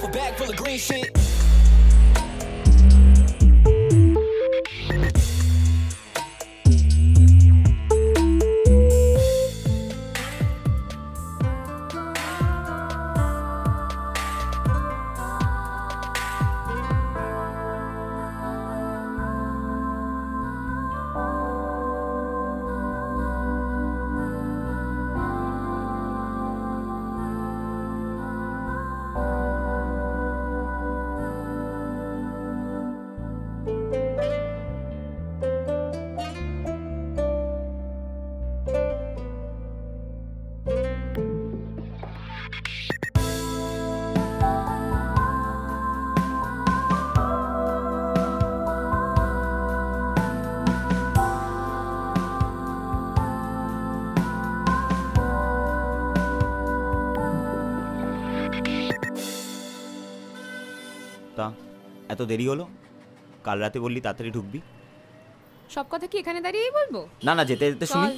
off a bag full of green shit. এত দেরি হলো? কাল রাতে বললি তাড়াতাড়ি ঢুকবি। সব কথা কি এখানে দাঁড়িয়েই বলবো? না না, যেতে যেতে শুনি।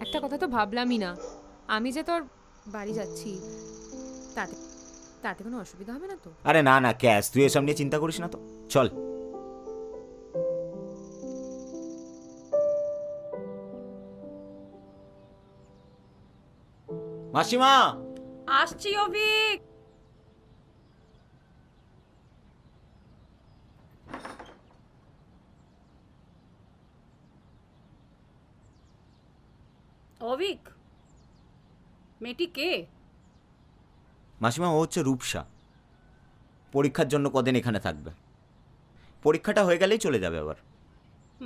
একটা কথা তো ভাবলামই না, আমি যে তোর বাড়ি যাচ্ছি তাতে তাতে কোনো অসুবিধা হবে না তো? আরে না না ক্যাশ, তুই এসব নিয়ে চিন্তা করিস না তো, চল। মাসিমা আসছি অভিক। অভিক, মেয়েটি কে? মাসিমা, ও হচ্ছে রূপসা। পরীক্ষার জন্য কদিন এখানে থাকবে, পরীক্ষাটা হয়ে গেলেই চলে যাবে আবার।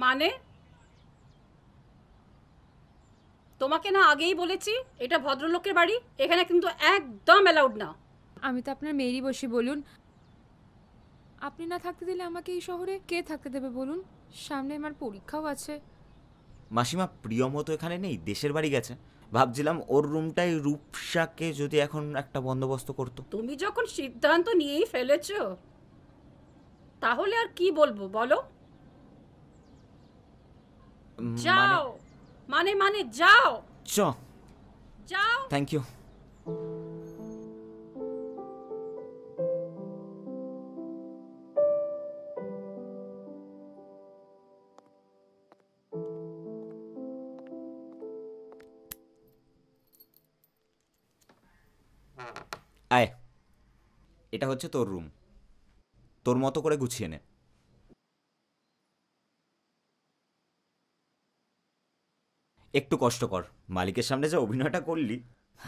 মানে তোমাকে না আগেই বলেছি এটা ভদ্রলোকের বাড়ি, এখানে কিন্তু একদম অ্যালাউড না। আমি তো আপনার মেয়েরই বসি, বলুন। আপনি না থাকতে দিলে আমাকে এই শহরে কে থাকতে দেবে বলুন? সামনে আমার পরীক্ষাও আছে। মাসিমা, প্রিয়ম তো এখানে নেই, দেশের বাড়ি গেছে। ভাবছিলাম ওর রুমটাই রূপসাকে যদি এখন একটা বন্দোবস্ত করতো। তুমি যখন সিদ্ধান্ত নিয়েই ফেলেছো তাহলে আর কি বলবো বলো? যাও, মানে মানে যাও। চ যাও। Thank you. আয়, এটা হচ্ছে তোর রুম, তোর মতো করে গুছিয়ে নে। একটু কষ্ট কর, মালিকের সামনে যে অভিনয়টা করলি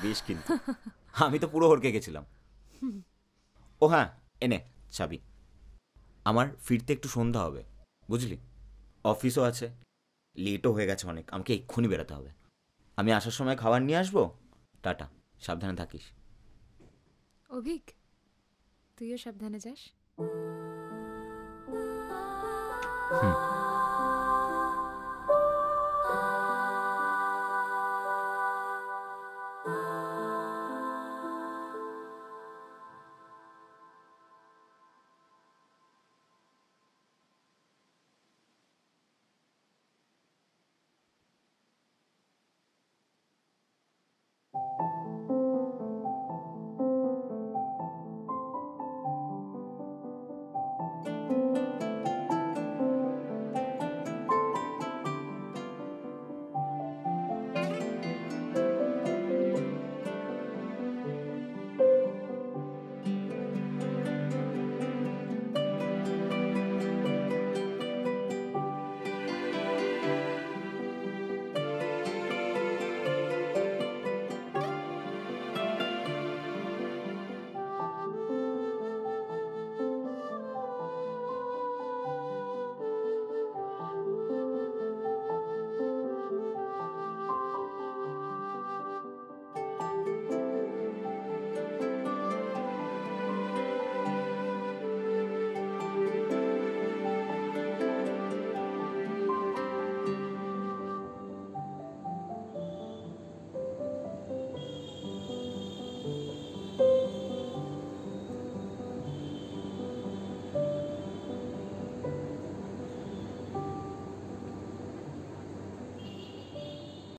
বেশ, কিন্তু আমি তো পুরো হড়কে গেছিলাম। ও হ্যাঁ, এনে চাবি। আমার ফিরতে একটু সন্ধ্যা হবে, বুঝলি, অফিসও আছে, লেটও হয়ে গেছে অনেক, আমাকে এক্ষুনি বেরোতে হবে। আমি আসার সময় খাবার নিয়ে আসবো। টাটা, সাবধানে থাকিস। অভিক, তুইও সাবধানে যাস। হুম।